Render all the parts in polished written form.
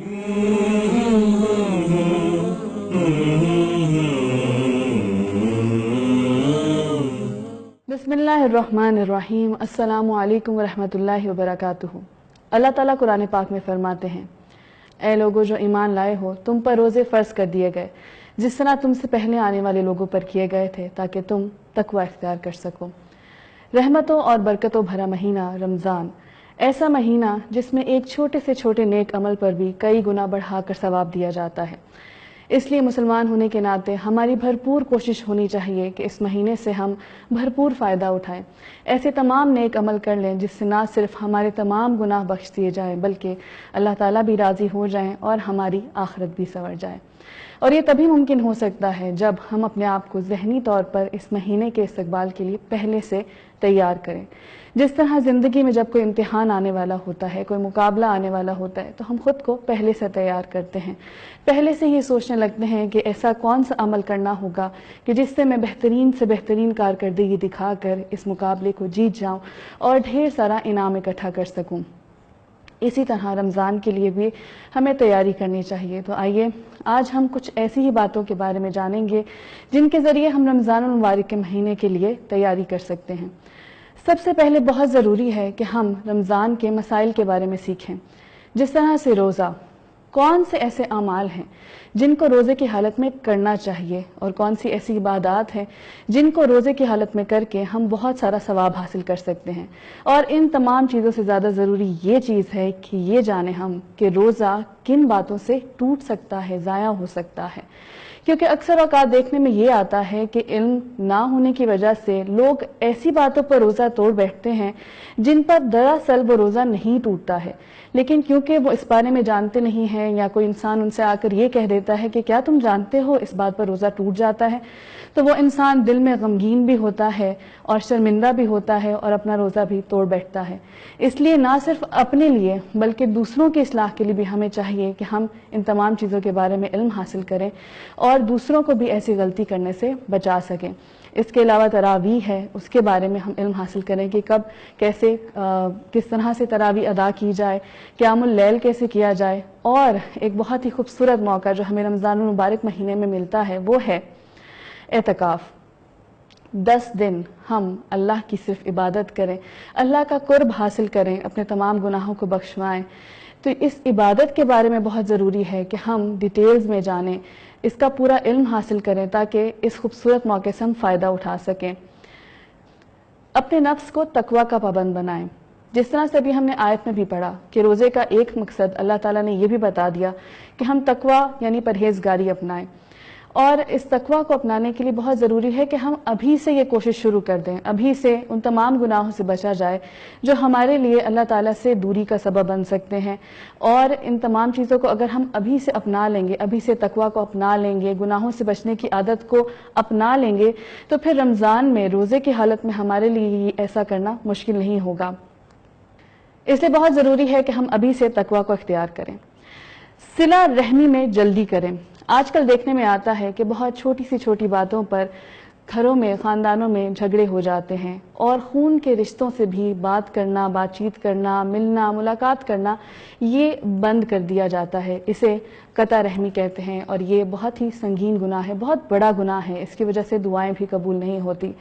بسم اللہ الرحمن الرحیم، السلام علیکم ورحمۃ اللہ وبرکاتہ۔ اللہ تعالیٰ قرآن پاک میں فرماتے ہیں، اے لوگو جو ایمان لائے ہو، تم پر روزے فرض کر دیے گئے جس طرح تم سے پہلے آنے والے لوگوں پر کیے گئے تھے، تاکہ تم تقوی اختیار کر سکو۔ رحمتوں اور برکتوں بھرا مہینہ رمضان، ایسا مہینہ جس میں ایک چھوٹے سے چھوٹے نیک عمل پر بھی کئی گنا بڑھا کر ثواب دیا جاتا ہے۔ اس لیے مسلمان ہونے کے ناطے ہماری بھرپور کوشش ہونی چاہیے کہ اس مہینے سے ہم بھرپور فائدہ اٹھائیں، ایسے تمام نیک عمل کر لیں جس سے نہ صرف ہمارے تمام گناہ بخش دیے جائیں بلکہ اللہ تعالیٰ بھی راضی ہو جائیں اور ہماری آخرت بھی سنور جائے۔ اور یہ تبھی ممکن ہو سکتا ہے جب ہم اپنے آپ کو ذہنی طور پر اس مہینے کے استقبال کے لیے پہلے سے تیار کریں۔ جس طرح زندگی میں جب کوئی امتحان آنے والا ہوتا ہے، کوئی مقابلہ آنے والا ہوتا ہے، تو ہم خود کو پہلے سے تیار کرتے ہیں، پہلے سے یہ سوچنے لگتے ہیں کہ ایسا کون سا عمل کرنا ہوگا کہ جس سے میں بہترین سے بہترین کارکردگی دکھا کر اس مقابلے کو جیت جاؤں اور ڈھیر سارا انعام اکٹھا کر سکوں۔ اسی طرح رمضان کے لیے بھی ہمیں تیاری کرنی چاہیے۔ تو آئیے آج ہم کچھ ایسی ہی باتوں کے بارے میں جانیں گے جن کے ذریعے ہم رمضان المبارک کے مہینے کے لیے تیاری کر سکتے ہیں۔ سب سے پہلے بہت ضروری ہے کہ ہم رمضان کے مسائل کے بارے میں سیکھیں، جس طرح سے روزہ، کون سے ایسے اعمال ہیں جن کو روزے کی حالت میں کرنا چاہیے اور کون سی ایسی عبادات ہیں جن کو روزے کی حالت میں کر کے ہم بہت سارا ثواب حاصل کر سکتے ہیں۔ اور ان تمام چیزوں سے زیادہ ضروری یہ چیز ہے کہ یہ جانیں ہم کہ روزہ کن باتوں سے ٹوٹ سکتا ہے، ضائع ہو سکتا ہے، کیونکہ اکثر اوقات دیکھنے میں یہ آتا ہے کہ علم نہ ہونے کی وجہ سے لوگ ایسی باتوں پر روزہ توڑ بیٹھتے ہیں جن پر دراصل وہ روزہ نہیں ٹوٹتا ہے، لیکن کیونکہ وہ اس بارے میں جانتے نہیں ہیں یا کوئی انسان ان سے آ کر یہ کہہ دیتا ہے کہ کیا تم جانتے ہو اس بات پر روزہ ٹوٹ جاتا ہے، تو وہ انسان دل میں غمگین بھی ہوتا ہے اور شرمندہ بھی ہوتا ہے اور اپنا روزہ بھی توڑ بیٹھتا ہے۔ اس لیے نہ صرف اپنے لیے بلکہ دوسروں کی اصلاح کے لیے بھی ہمیں چاہیے کہ ہم ان تمام چیزوں کے بارے میں علم حاصل کریں اور دوسروں کو بھی ایسی غلطی کرنے سے بچا سکیں۔ اس کے علاوہ تراویح ہے، اس کے بارے میں ہم علم حاصل کریں کہ کب کیسے کس طرح سے تراویح ادا کی جائے، قیام اللیل کیسے کیا جائے۔ اور ایک بہت ہی خوبصورت موقع جو ہمیں رمضان المبارک مہینے میں ملتا ہے وہ ہے اعتکاف۔ 10 دن ہم اللہ کی صرف عبادت کریں، اللہ کا قرب حاصل کریں، اپنے تمام گناہوں کو بخشوائیں۔ تو اس عبادت کے بارے میں بہت ضروری ہے کہ ہم ڈیٹیلز میں جانیں، اس کا پورا علم حاصل کریں تاکہ اس خوبصورت موقع سے ہم فائدہ اٹھا سکیں۔ اپنے نفس کو تقوی کا پابند بنائیں، جس طرح سے ابھی ہم نے آیت میں بھی پڑھا کہ روزے کا ایک مقصد اللہ تعالیٰ نے یہ بھی بتا دیا کہ ہم تقوی یعنی پرہیزگاری اپنائیں، اور اس تقوی کو اپنانے کے لیے بہت ضروری ہے کہ ہم ابھی سے یہ کوشش شروع کر دیں، ابھی سے ان تمام گناہوں سے بچا جائے جو ہمارے لیے اللہ تعالیٰ سے دوری کا سبب بن سکتے ہیں۔ اور ان تمام چیزوں کو اگر ہم ابھی سے اپنا لیں گے، ابھی سے تقوی کو اپنا لیں گے، گناہوں سے بچنے کی عادت کو اپنا لیں گے، تو پھر رمضان میں روزے کی حالت میں ہمارے لیے ایسا کرنا مشکل نہیں ہوگا۔ اس لیے بہت ضروری ہے کہ ہم ابھی سے تقوی کو اختیار کریں۔ صلہ رحمی میں جلدی کریں۔ آج کل دیکھنے میں آتا ہے کہ بہت چھوٹی سی چھوٹی باتوں پر گھروں میں، خاندانوں میں جھگڑے ہو جاتے ہیں، اور خون کے رشتوں سے بھی بات کرنا، بات چیت کرنا، ملنا، ملاقات کرنا یہ بند کر دیا جاتا ہے۔ اسے قطع رحمی کہتے ہیں، اور یہ بہت ہی سنگین گناہ ہے، بہت بڑا گناہ ہے، اس کی وجہ سے دعائیں بھی قبول نہیں ہوتی۔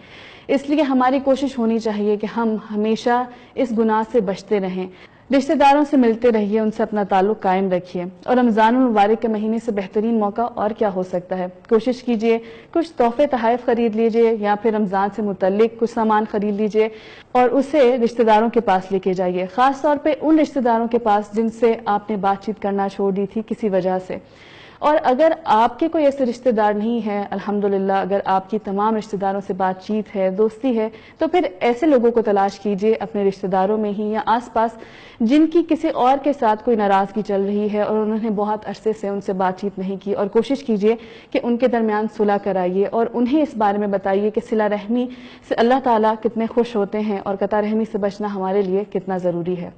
اس لیے ہماری کوشش ہونی چاہیے کہ ہم ہمیشہ اس گناہ سے بچتے رہیں، رشتہ داروں سے ملتے رہیے، ان سے اپنا تعلق قائم رکھیے۔ اور رمضان المبارک کے مہینے سے بہترین موقع اور کیا ہو سکتا ہے؟ کوشش کیجئے کچھ تحفے تحائف خرید لیجئے، یا پھر رمضان سے متعلق کچھ سامان خرید لیجئے اور اسے رشتہ داروں کے پاس لے کے جائیے، خاص طور پہ ان رشتہ داروں کے پاس جن سے آپ نے بات چیت کرنا چھوڑ دی تھی کسی وجہ سے۔ اور اگر آپ کے کوئی ایسے رشتہ دار نہیں ہیں، الحمدللہ اگر آپ کی تمام رشتہ داروں سے بات چیت ہے، دوستی ہے، تو پھر ایسے لوگوں کو تلاش کیجئے اپنے رشتہ داروں میں ہی یا آس پاس جن کی کسی اور کے ساتھ کوئی ناراضگی چل رہی ہے اور انہوں نے بہت عرصے سے ان سے بات چیت نہیں کی، اور کوشش کیجئے کہ ان کے درمیان صلح کرائیے اور انہیں اس بارے میں بتائیے کہ صلہ رحمی سے اللہ تعالیٰ کتنے خوش ہوتے ہیں اور قطع رحمی سے بچنا ہمارے لیے کتنا ضروری ہے۔